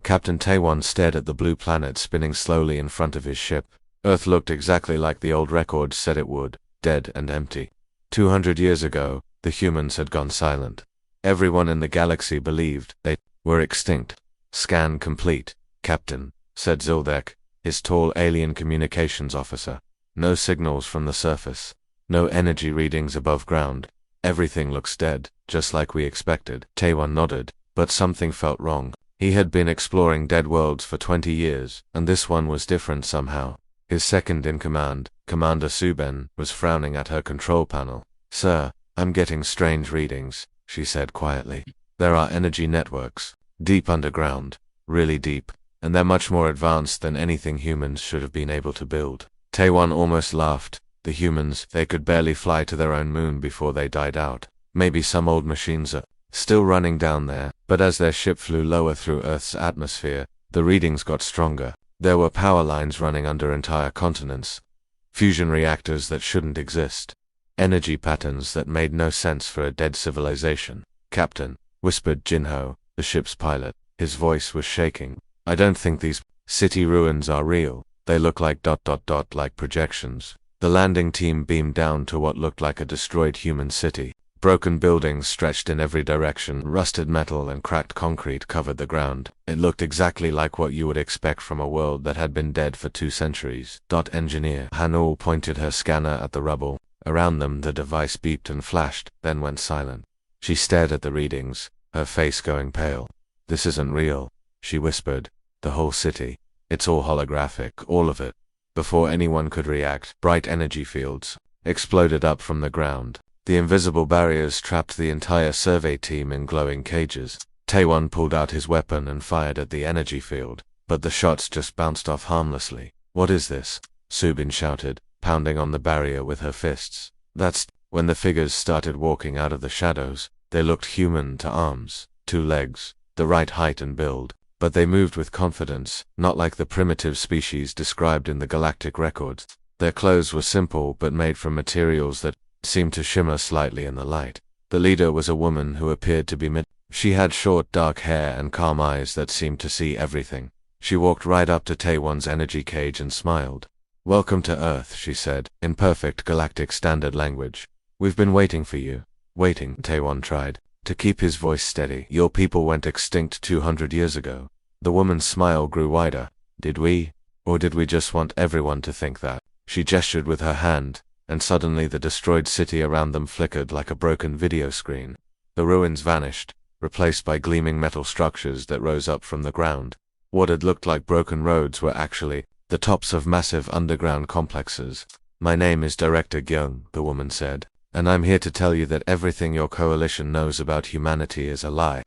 Captain Taiwan stared at the blue planet spinning slowly in front of his ship. Earth looked exactly like the old records said it would, dead and empty. 200 years ago, the humans had gone silent. Everyone in the galaxy believed they were extinct. Scan complete, Captain, said Zildek, his tall alien communications officer. No signals from the surface. No energy readings above ground. Everything looks dead, just like we expected. Taiwan nodded, but something felt wrong. He had been exploring dead worlds for 20 years, and this one was different somehow. His second-in-command, Commander Suben, was frowning at her control panel. "Sir, I'm getting strange readings," she said quietly. "There are energy networks, deep underground, really deep, and they're much more advanced than anything humans should have been able to build." Taiwan almost laughed. The humans, they could barely fly to their own moon before they died out. Maybe some old machines are still running down there, but as their ship flew lower through Earth's atmosphere, the readings got stronger. There were power lines running under entire continents, fusion reactors that shouldn't exist, energy patterns that made no sense for a dead civilization. "Captain," whispered Jinho, the ship's pilot. His voice was shaking. "I don't think these city ruins are real. They look like ... like projections." The landing team beamed down to what looked like a destroyed human city. Broken buildings stretched in every direction, rusted metal and cracked concrete covered the ground. It looked exactly like what you would expect from a world that had been dead for 2 centuries. Engineer Hanul pointed her scanner at the rubble. Around them the device beeped and flashed, then went silent. She stared at the readings, her face going pale. "This isn't real," she whispered. "The whole city. It's all holographic, all of it." Before anyone could react, bright energy fields exploded up from the ground. The invisible barriers trapped the entire survey team in glowing cages. Taiwan pulled out his weapon and fired at the energy field, but the shots just bounced off harmlessly. "What is this?" Subin shouted, pounding on the barrier with her fists. That's when the figures started walking out of the shadows. They looked human to arms, 2 legs, the right height and build, but they moved with confidence, not like the primitive species described in the galactic records. Their clothes were simple but made from materials that seemed to shimmer slightly in the light. The leader was a woman who appeared to be She had short dark hair and calm eyes that seemed to see everything. She walked right up to Taiwan's energy cage and smiled. "Welcome to Earth," she said, in perfect galactic standard language. "We've been waiting for you." "Waiting," Taiwan tried to keep his voice steady. "Your people went extinct 200 years ago." The woman's smile grew wider. "Did we? Or did we just want everyone to think that?" She gestured with her hand, and suddenly the destroyed city around them flickered like a broken video screen. The ruins vanished, replaced by gleaming metal structures that rose up from the ground. What had looked like broken roads were actually the tops of massive underground complexes. "My name is Director Gyung," the woman said, "and I'm here to tell you that everything your coalition knows about humanity is a lie."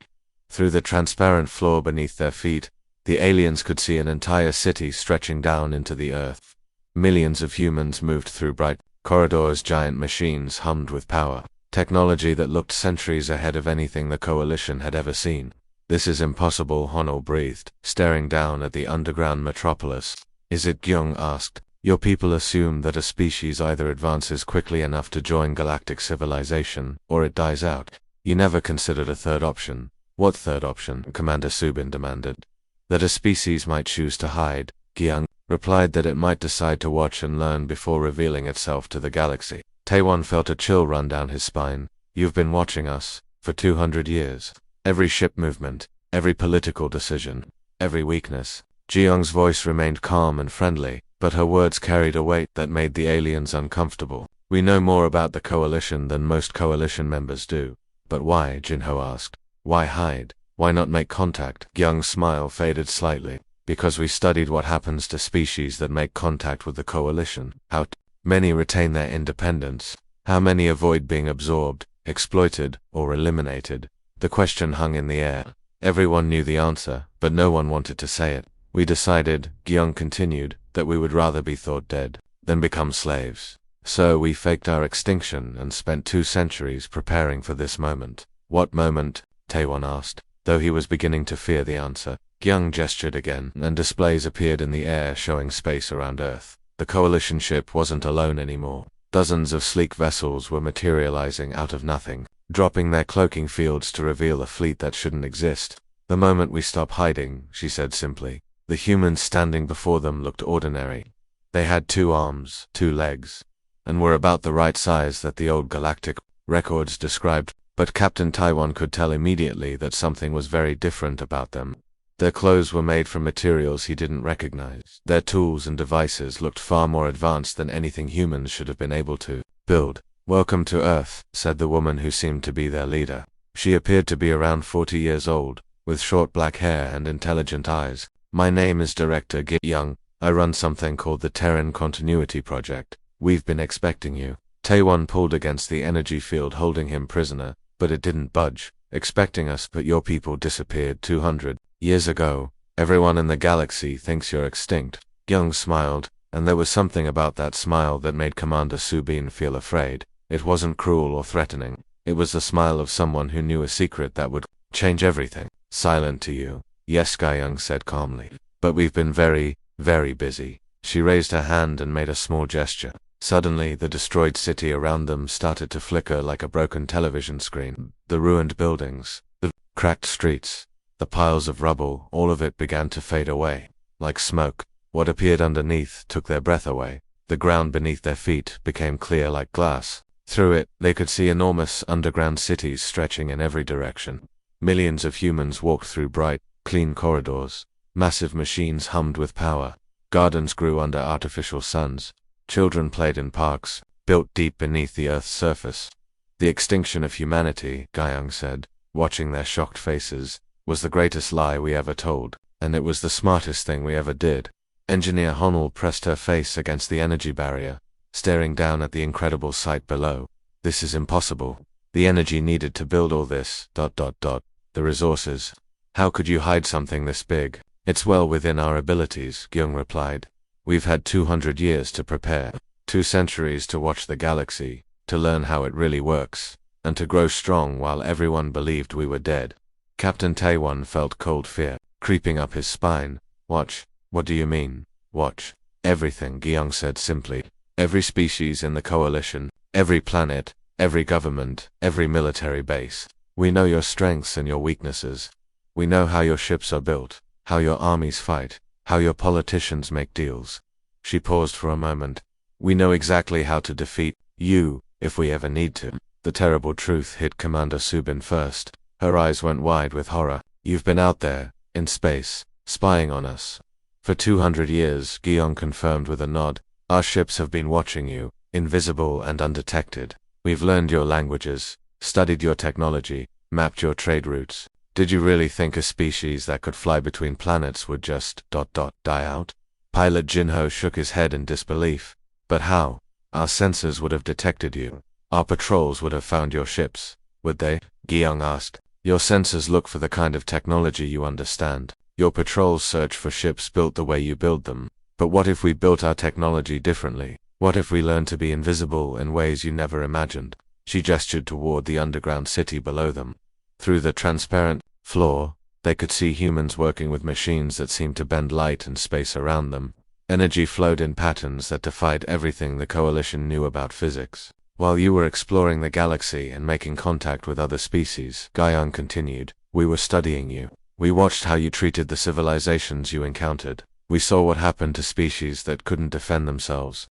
Through the transparent floor beneath their feet, the aliens could see an entire city stretching down into the earth. Millions of humans moved through bright corridors. Giant machines hummed with power, technology that looked centuries ahead of anything the coalition had ever seen. "This is impossible," Honor breathed, staring down at the underground metropolis. "Is it?" Gyung asked. "Your people assume that a species either advances quickly enough to join galactic civilization, or it dies out. You never considered a third option." "What third option?" Commander Subin demanded. "That a species might choose to hide," Gyung replied. "That it might decide to watch and learn before revealing itself to the galaxy." Taiwan felt a chill run down his spine. "You've been watching us for 200 years. Every ship movement, every political decision, every weakness." Jiyoung's voice remained calm and friendly, but her words carried a weight that made the aliens uncomfortable. "We know more about the coalition than most coalition members do." "But why?" Jinho asked. "Why hide? Why not make contact?" Gyung's smile faded slightly. "Because we studied what happens to species that make contact with the coalition. How many retain their independence? How many avoid being absorbed, exploited, or eliminated?" The question hung in the air. Everyone knew the answer, but no one wanted to say it. "We decided," Gyung continued, "that we would rather be thought dead than become slaves. So we faked our extinction and spent 2 centuries preparing for this moment." "What moment?" Taiwan asked, though he was beginning to fear the answer. Gyung gestured again, and displays appeared in the air showing space around Earth. The coalition ship wasn't alone anymore. Dozens of sleek vessels were materializing out of nothing, dropping their cloaking fields to reveal a fleet that shouldn't exist. The moment we stop hiding, she said simply. The humans standing before them looked ordinary. They had 2 arms, 2 legs, and were about the right size that the old galactic records described, but Captain Taiwan could tell immediately that something was very different about them. Their clothes were made from materials he didn't recognize. Their tools and devices looked far more advanced than anything humans should have been able to build. "Welcome to Earth," said the woman who seemed to be their leader. She appeared to be around 40 years old, with short black hair and intelligent eyes. "My name is Director Gi Young. I run something called the Terran Continuity Project. We've been expecting you." Taiwan pulled against the energy field holding him prisoner, but it didn't budge. "Expecting us, but your people disappeared 200 years ago. Everyone in the galaxy thinks you're extinct." Young smiled, and there was something about that smile that made Commander Subin feel afraid. It wasn't cruel or threatening. It was the smile of someone who knew a secret that would change everything. "Silent to you." "Yes," Young said calmly. "But we've been very, very busy." She raised her hand and made a small gesture. Suddenly, the destroyed city around them started to flicker like a broken television screen. The ruined buildings, the cracked streets, the piles of rubble, all of it began to fade away. Like smoke, what appeared underneath took their breath away. The ground beneath their feet became clear like glass. Through it, they could see enormous underground cities stretching in every direction. Millions of humans walked through bright, clean corridors. Massive machines hummed with power. Gardens grew under artificial suns. Children played in parks, built deep beneath the Earth's surface. "The extinction of humanity," Guyang said, watching their shocked faces, "was the greatest lie we ever told, and it was the smartest thing we ever did." Engineer Honnold pressed her face against the energy barrier, staring down at the incredible sight below. "This is impossible. The energy needed to build all this, ... the resources. How could you hide something this big?" "It's well within our abilities," Gyung replied. "We've had 200 years to prepare, 2 centuries to watch the galaxy, to learn how it really works, and to grow strong while everyone believed we were dead." Captain Taiwan felt cold fear creeping up his spine. "Watch." "What do you mean?" "Watch everything," Gyung said simply. "Every species in the coalition, every planet, every government, every military base. We know your strengths and your weaknesses. We know how your ships are built, how your armies fight, how your politicians make deals." She paused for a moment. "We know exactly how to defeat you, if we ever need to." The terrible truth hit Commander Subin first. Her eyes went wide with horror. "You've been out there, in space, spying on us." "For 200 years, Gyung confirmed with a nod. "Our ships have been watching you, invisible and undetected. We've learned your languages, studied your technology, mapped your trade routes. Did you really think a species that could fly between planets would just ... die out?" Pilot Jinho shook his head in disbelief. "But how? Our sensors would have detected you. Our patrols would have found your ships, would they?" Gyung asked. "Your sensors look for the kind of technology you understand. Your patrols search for ships built the way you build them. But what if we built our technology differently? What if we learned to be invisible in ways you never imagined?" She gestured toward the underground city below them. Through the transparent floor, they could see humans working with machines that seemed to bend light and space around them. Energy flowed in patterns that defied everything the Coalition knew about physics. "While you were exploring the galaxy and making contact with other species," Guyang continued, "we were studying you. We watched how you treated the civilizations you encountered. We saw what happened to species that couldn't defend themselves."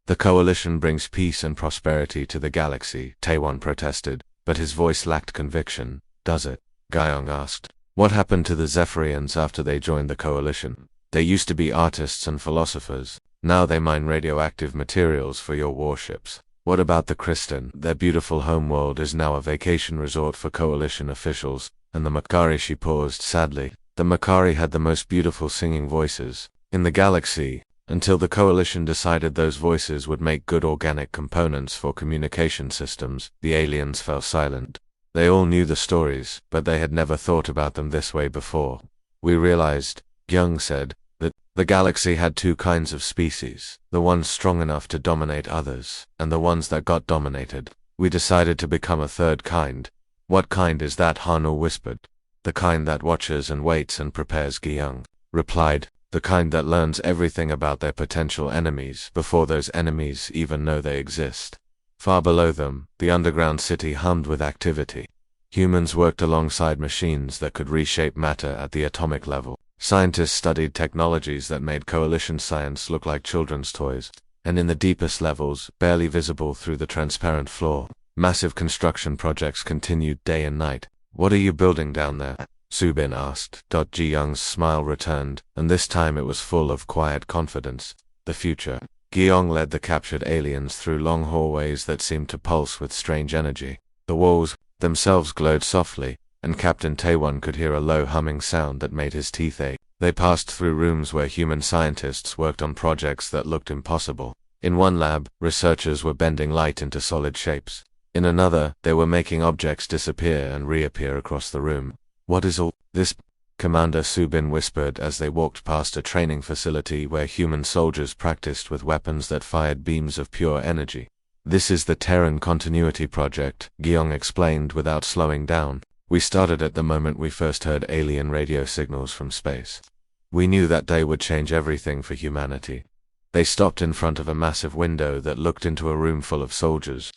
"The Coalition brings peace and prosperity to the galaxy," Taiwan protested, but his voice lacked conviction. "Does it?" Guyong asked. "What happened to the Zephyrians after they joined the Coalition? They used to be artists and philosophers. Now they mine radioactive materials for your warships. What about the Kristen? Their beautiful homeworld is now a vacation resort for Coalition officials, and the Makari." She paused sadly. "The Makari had the most beautiful singing voices in the galaxy, until the Coalition decided those voices would make good organic components for communication systems." The aliens fell silent. They all knew the stories, but they had never thought about them this way before. "We realized," Young said, "that the galaxy had 2 kinds of species, the ones strong enough to dominate others, and the ones that got dominated. We decided to become a 3rd kind." "What kind is that?" Hanu whispered. "The kind that watches and waits and prepares," Gyung replied. "The kind that learns everything about their potential enemies before those enemies even know they exist." Far below them, the underground city hummed with activity. Humans worked alongside machines that could reshape matter at the atomic level. Scientists studied technologies that made coalition science look like children's toys. And in the deepest levels, barely visible through the transparent floor, massive construction projects continued day and night. "What are you building down there?" Subin asked. Ji Young's smile returned, and this time it was full of quiet confidence. "The future." Gyong led the captured aliens through long hallways that seemed to pulse with strange energy. The walls themselves glowed softly, and Captain Taewon could hear a low humming sound that made his teeth ache. They passed through rooms where human scientists worked on projects that looked impossible. In one lab, researchers were bending light into solid shapes. In another, they were making objects disappear and reappear across the room. "What is all this?" Commander Subin whispered as they walked past a training facility where human soldiers practiced with weapons that fired beams of pure energy. "This is the Terran Continuity Project," Gyong explained without slowing down. "We started at the moment we first heard alien radio signals from space. We knew that day would change everything for humanity." They stopped in front of a massive window that looked into a room full of soldiers.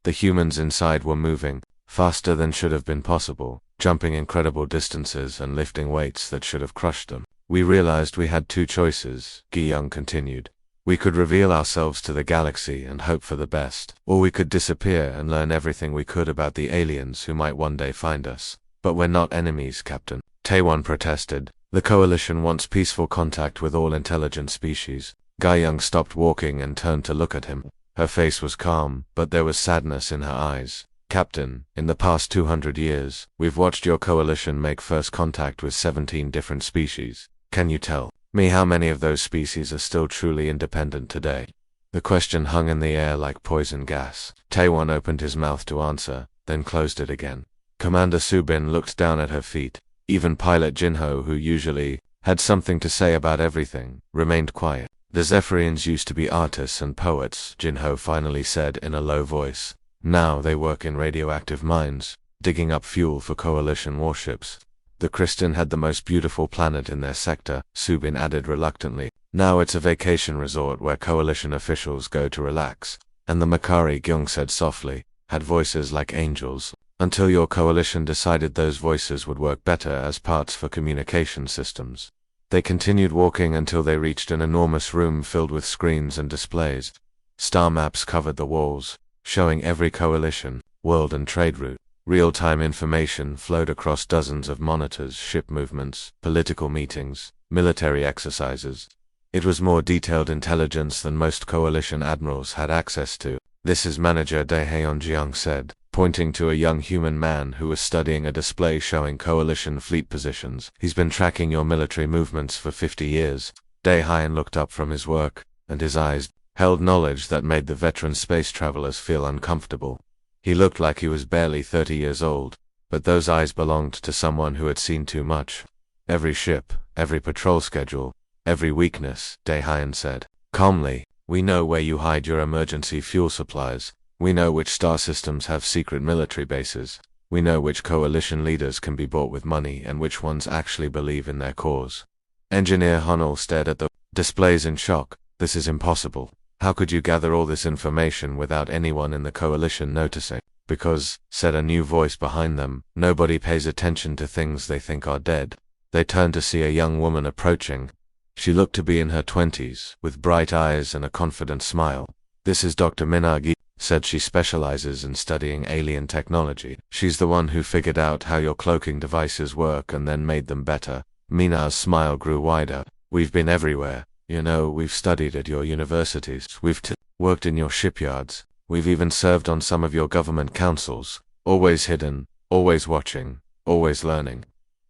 The humans inside were moving, faster than should have been possible, jumping incredible distances and lifting weights that should have crushed them. "We realized we had two choices," Gyong continued. "We could reveal ourselves to the galaxy and hope for the best, or we could disappear and learn everything we could about the aliens who might one day find us. But we're not enemies, Captain," Taewon protested. "The Coalition wants peaceful contact with all intelligent species." Gyung stopped walking and turned to look at him. Her face was calm, but there was sadness in her eyes. "Captain, in the past 200 years, we've watched your coalition make first contact with 17 different species. Can you tell me how many of those species are still truly independent today?" The question hung in the air like poison gas. Taewon opened his mouth to answer, then closed it again. Commander Subin looked down at her feet. Even Pilot Jinho, who usually had something to say about everything, remained quiet. "The Zephyrians used to be artists and poets," Jinho finally said in a low voice. "Now they work in radioactive mines, digging up fuel for coalition warships. The Kristen had the most beautiful planet in their sector," Subin added reluctantly. "Now it's a vacation resort where coalition officials go to relax. And the Makari," Gyung said softly, "had voices like angels, until your coalition decided those voices would work better as parts for communication systems." They continued walking until they reached an enormous room filled with screens and displays. Star maps covered the walls, showing every coalition, world and trade route. Real-time information flowed across dozens of monitors, ship movements, political meetings, military exercises. It was more detailed intelligence than most coalition admirals had access to. "This is Manager Daehaeon," Jiang said, pointing to a young human man who was studying a display showing coalition fleet positions. "He's been tracking your military movements for 50 years. Daehaeon looked up from his work, and his eyes held knowledge that made the veteran space travelers feel uncomfortable. He looked like he was barely 30 years old, but those eyes belonged to someone who had seen too much. "Every ship, every patrol schedule, every weakness," Daehaeon said calmly. "We know where you hide your emergency fuel supplies. We know which star systems have secret military bases. We know which coalition leaders can be bought with money and which ones actually believe in their cause." Engineer Hunnell stared at the displays in shock. "This is impossible. How could you gather all this information without anyone in the coalition noticing?" "Because," said a new voice behind them, "nobody pays attention to things they think are dead." They turned to see a young woman approaching. She looked to be in her 20s, with bright eyes and a confident smile. "This is Dr. Minagi," said. "She specializes in studying alien technology. She's the one who figured out how your cloaking devices work and then made them better." Mina's smile grew wider. "We've been everywhere. You know, we've studied at your universities. We've worked in your shipyards. We've even served on some of your government councils. Always hidden, always watching, always learning."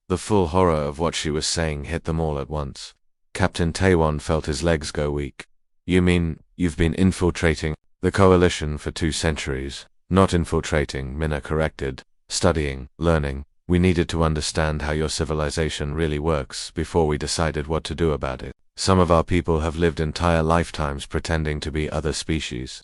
The full horror of what she was saying hit them all at once. Captain Taewon felt his legs go weak. "You mean, you've been infiltrating the coalition for 2 centuries?" "Not infiltrating," Mina corrected. "Studying, learning. We needed to understand how your civilization really works before we decided what to do about it. Some of our people have lived entire lifetimes pretending to be other species,"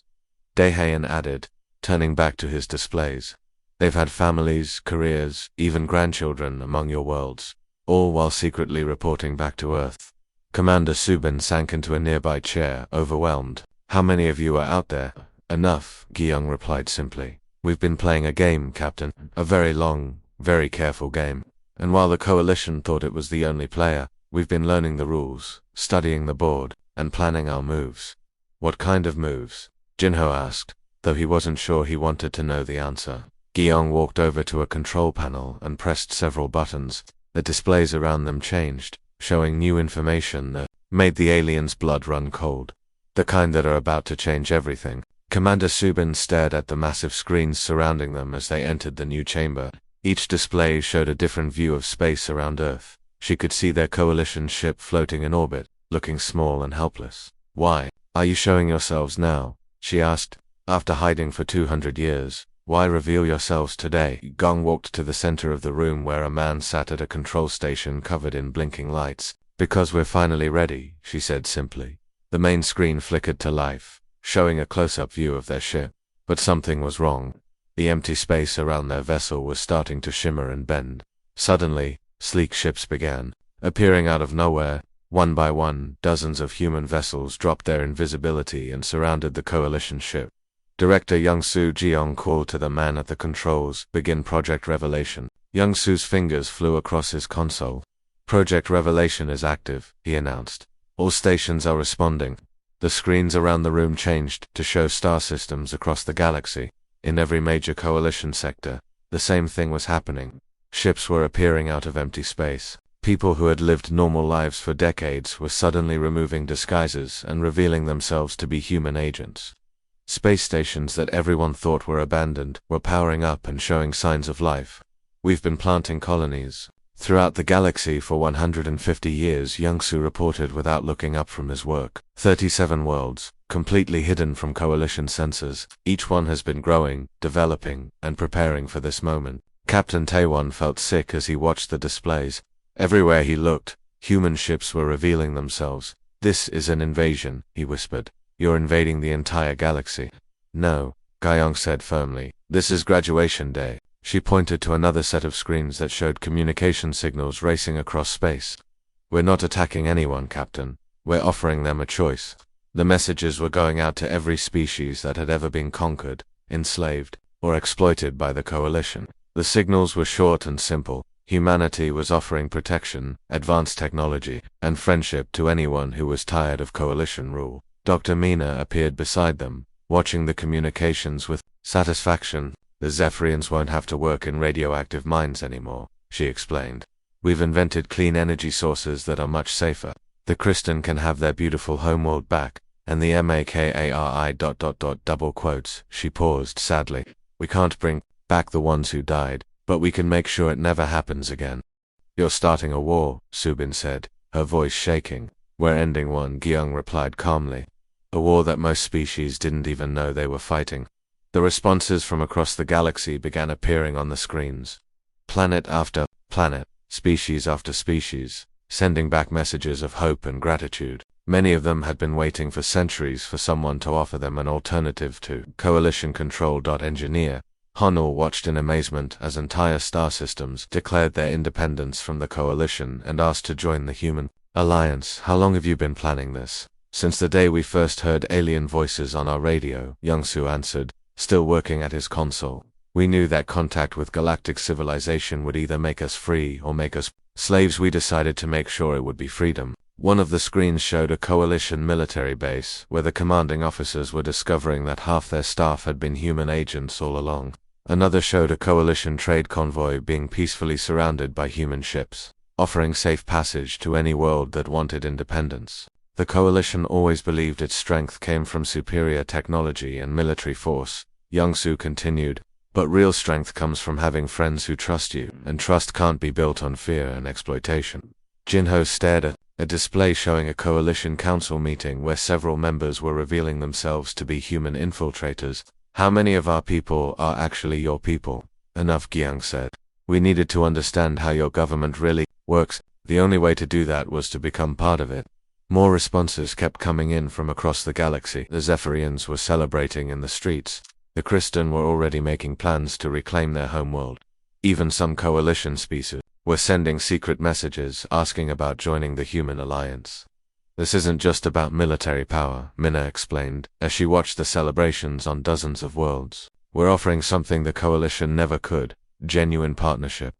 Daehaeon added, turning back to his displays. "They've had families, careers, even grandchildren among your worlds, all while secretly reporting back to Earth." Commander Subin sank into a nearby chair, overwhelmed. "How many of you are out there?" "Enough," Gyung replied simply. We've been playing a game, Captain. A very long, very careful game. And while the Coalition thought it was the only player, we've been learning the rules, studying the board, and planning our moves. What kind of moves? Jinho asked, though he wasn't sure he wanted to know the answer. Guiyang walked over to a control panel and pressed several buttons. The displays around them changed, showing new information that made the aliens' blood run cold. The kind that are about to change everything. Commander Subin stared at the massive screens surrounding them as they entered the new chamber. Each display showed a different view of space around Earth. She could see their Coalition ship floating in orbit, looking small and helpless. Why are you showing yourselves now? She asked. After hiding for 200 years, why reveal yourselves today? Gong walked to the center of the room where a man sat at a control station covered in blinking lights. Because we're finally ready, she said simply. The main screen flickered to life, showing a close-up view of their ship. But something was wrong. The empty space around their vessel was starting to shimmer and bend. Suddenly, sleek ships began appearing out of nowhere. One by one, dozens of human vessels dropped their invisibility and surrounded the Coalition ship. Director Youngsu Jeong called to the man at the controls, "Begin Project Revelation." Youngsu's fingers flew across his console. "Project Revelation is active," he announced. "All stations are responding." The screens around the room changed to show star systems across the galaxy. In every major Coalition sector, the same thing was happening. Ships were appearing out of empty space. People who had lived normal lives for decades were suddenly removing disguises and revealing themselves to be human agents. Space stations that everyone thought were abandoned were powering up and showing signs of life. "We've been planting colonies throughout the galaxy for 150 years, Youngsu reported without looking up from his work. 37 worlds, completely hidden from Coalition sensors. Each one has been growing, developing, and preparing for this moment. Captain Taewon felt sick as he watched the displays. Everywhere he looked, human ships were revealing themselves. "This is an invasion," he whispered. "You're invading the entire galaxy." "No," Guiyang said firmly. "This is graduation day." She pointed to another set of screens that showed communication signals racing across space. "We're not attacking anyone, Captain. We're offering them a choice." The messages were going out to every species that had ever been conquered, enslaved, or exploited by the Coalition. The signals were short and simple. Humanity was offering protection, advanced technology, and friendship to anyone who was tired of Coalition rule. Dr. Mina appeared beside them, watching the communications with satisfaction. "The Zephyrians won't have to work in radioactive mines anymore," she explained. "We've invented clean energy sources that are much safer. The Kristen can have their beautiful homeworld back, and the MAKARI ... She paused sadly. "We can't bring back the ones who died, but we can make sure it never happens again." "You're starting a war," Subin said, her voice shaking. "We're ending one," Guiyang replied calmly. "A war that most species didn't even know they were fighting." The responses from across the galaxy began appearing on the screens. Planet after planet, species after species, sending back messages of hope and gratitude. Many of them had been waiting for centuries for someone to offer them an alternative to Coalition-controlled engineer. Honor watched in amazement as entire star systems declared their independence from the Coalition and asked to join the Human Alliance. "How long have you been planning this?" "Since the day we first heard alien voices on our radio," Youngsu answered, still working at his console. "We knew that contact with galactic civilization would either make us free or make us slaves. We decided to make sure it would be freedom." One of the screens showed a Coalition military base, where the commanding officers were discovering that half their staff had been human agents all along. Another showed a Coalition trade convoy being peacefully surrounded by human ships, offering safe passage to any world that wanted independence. The Coalition always believed its strength came from superior technology and military force, Youngsu continued, but real strength comes from having friends who trust you, and trust can't be built on fear and exploitation. Jinho stared at a display showing a Coalition council meeting where several members were revealing themselves to be human infiltrators. "How many of our people are actually your people?" "Enough," Guiyang said. "We needed to understand how your government really works. The only way to do that was to become part of it." More responses kept coming in from across the galaxy. The Zephyrians were celebrating in the streets. The Kristen were already making plans to reclaim their homeworld. Even some Coalition species were sending secret messages asking about joining the Human Alliance. "This isn't just about military power," Mina explained, as she watched the celebrations on dozens of worlds. We're offering something the Coalition never could: genuine partnership.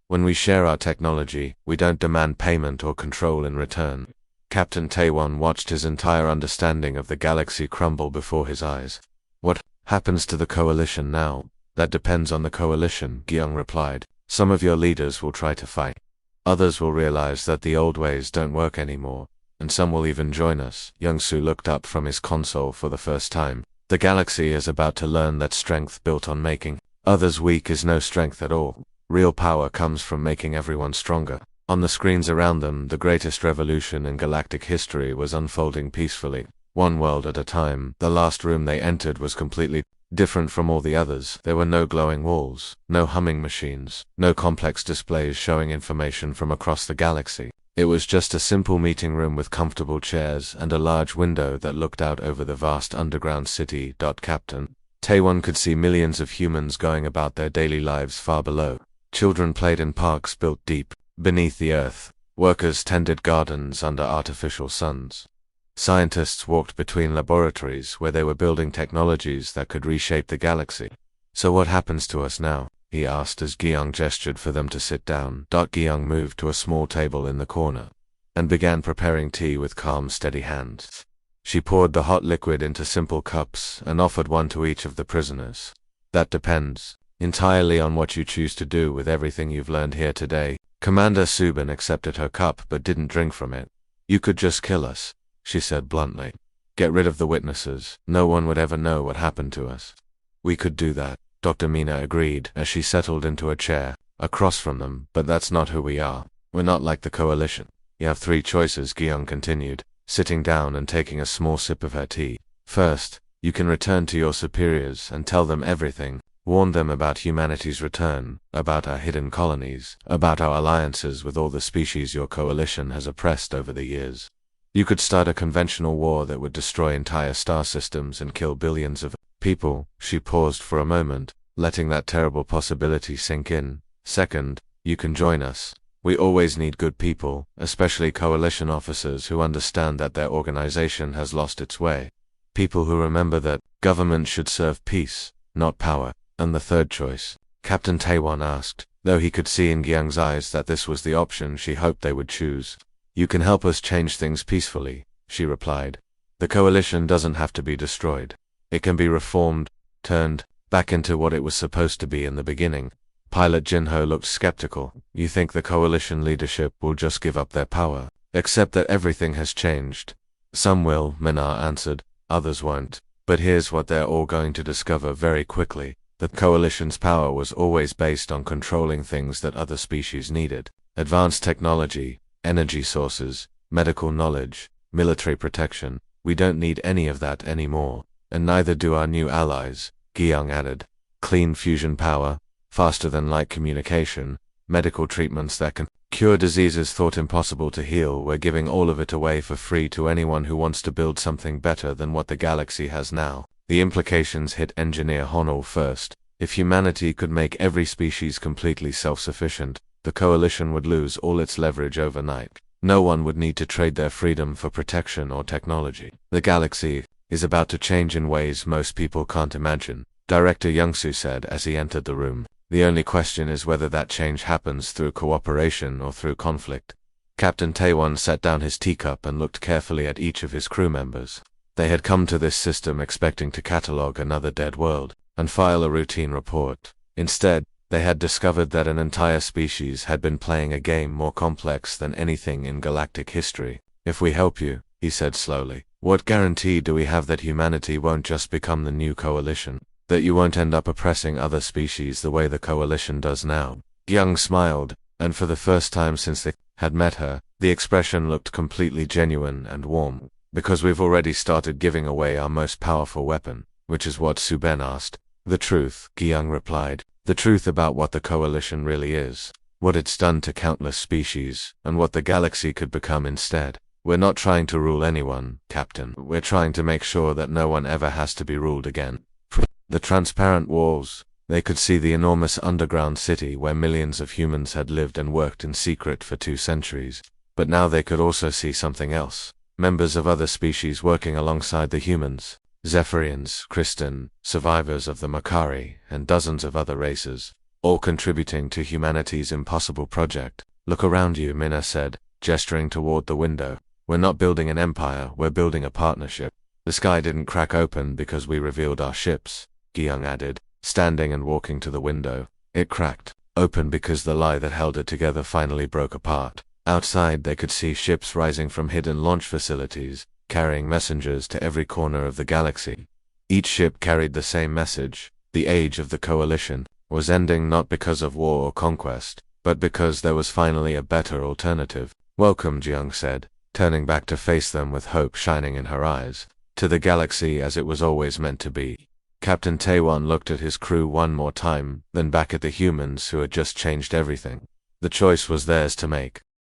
When we share our technology, we don't demand payment or control in return. Captain Taiwan watched his entire understanding of the galaxy crumble before his eyes. What happens to the Coalition now? That depends on the Coalition, Gyung replied. Some of your leaders will try to fight. Others will realize that the old ways don't work anymore, and some will even join us. Young-Soo looked up from his console for the first time. The galaxy is about to learn that strength built on making others weak is no strength at all. Real power comes from making everyone stronger. On the screens around them, the greatest revolution in galactic history was unfolding peacefully, one world at a time. The last room they entered was completely different from all the others. There were no glowing walls, no humming machines, no complex displays showing information from across the galaxy. It was just a simple meeting room with comfortable chairs and a large window that looked out over the vast underground city. Captain Taiwan could see millions of humans going about their daily lives far below. Children played in parks built deep beneath the earth. Workers tended gardens under artificial suns. Scientists walked between laboratories where they were building technologies that could reshape the galaxy. So what happens to us now? He asked as Gyung gestured for them to sit down. Gyung moved to a small table in the corner and began preparing tea with calm, steady hands. She poured the hot liquid into simple cups and offered one to each of the prisoners. That depends entirely on what you choose to do with everything you've learned here today. Commander Subin accepted her cup but didn't drink from it. You could just kill us, she said bluntly. Get rid of the witnesses. No one would ever know what happened to us. We could do that, Dr. Mina agreed as she settled into a chair across from them, but that's not who we are. We're not like the Coalition. You have three choices, Gyung continued, sitting down and taking a small sip of her tea. First, you can return to your superiors and tell them everything. Warn them about humanity's return, about our hidden colonies, about our alliances with all the species your Coalition has oppressed over the years. You could start a conventional war that would destroy entire star systems and kill billions of people. She paused for a moment, letting that terrible possibility sink in. Second, you can join us. We always need good people, especially Coalition officers who understand that their organization has lost its way. People who remember that government should serve peace, not power. And the third choice? Captain Taiwan asked, though he could see in Gyung's eyes that this was the option she hoped they would choose. You can help us change things peacefully, she replied. The Coalition doesn't have to be destroyed. It can be reformed, turned back into what it was supposed to be in the beginning. Pilot Jinho looked skeptical. You think the Coalition leadership will just give up their power, accept that everything has changed? Some will, Minar answered, others won't. But here's what they're all going to discover very quickly. The Coalition's power was always based on controlling things that other species needed. Advanced technology, energy sources, medical knowledge, military protection. We don't need any of that anymore. And neither do our new allies, Gyung added. Clean fusion power, faster than light communication, medical treatments that can cure diseases thought impossible to heal. We're giving all of it away for free to anyone who wants to build something better than what the galaxy has now. The implications hit Engineer Honnold first. If humanity could make every species completely self-sufficient, the Coalition would lose all its leverage overnight. No one would need to trade their freedom for protection or technology. The galaxy is about to change in ways most people can't imagine, Director Young-Soo said as he entered the room. The only question is whether that change happens through cooperation or through conflict. Captain Taiwan set down his teacup and looked carefully at each of his crew members. They had come to this system expecting to catalogue another dead world and file a routine report. Instead, they had discovered that an entire species had been playing a game more complex than anything in galactic history. If we help you, he said slowly, what guarantee do we have that humanity won't just become the new Coalition? That you won't end up oppressing other species the way the Coalition does now? Gyung smiled, and for the first time since they had met her, the expression looked completely genuine and warm. Because we've already started giving away our most powerful weapon, which is what Suben asked. The truth, Gyung replied. The truth about what the Coalition really is, what it's done to countless species, and what the galaxy could become instead. We're not trying to rule anyone, Captain. We're trying to make sure that no one ever has to be ruled again. The transparent walls, they could see the enormous underground city where millions of humans had lived and worked in secret for 2 centuries. But now they could also see something else. Members of other species working alongside the humans. Zephyrians, Kristen, survivors of the Makari, and dozens of other races, all contributing to humanity's impossible project. Look around you, Minna said, gesturing toward the window. We're not building an empire, we're building a partnership. The sky didn't crack open because we revealed our ships, Gyung added, standing and walking to the window. It cracked open because the lie that held it together finally broke apart. Outside they could see ships rising from hidden launch facilities, carrying messengers to every corner of the galaxy. Each ship carried the same message. The age of the coalition was ending not because of war or conquest, but because there was finally a better alternative. Welcome, Jiang said, turning back to face them with hope shining in her eyes. To the galaxy as it was always meant to be. Captain Taewon looked at his crew one more time, then back at the humans who had just changed everything. The choice was theirs to make.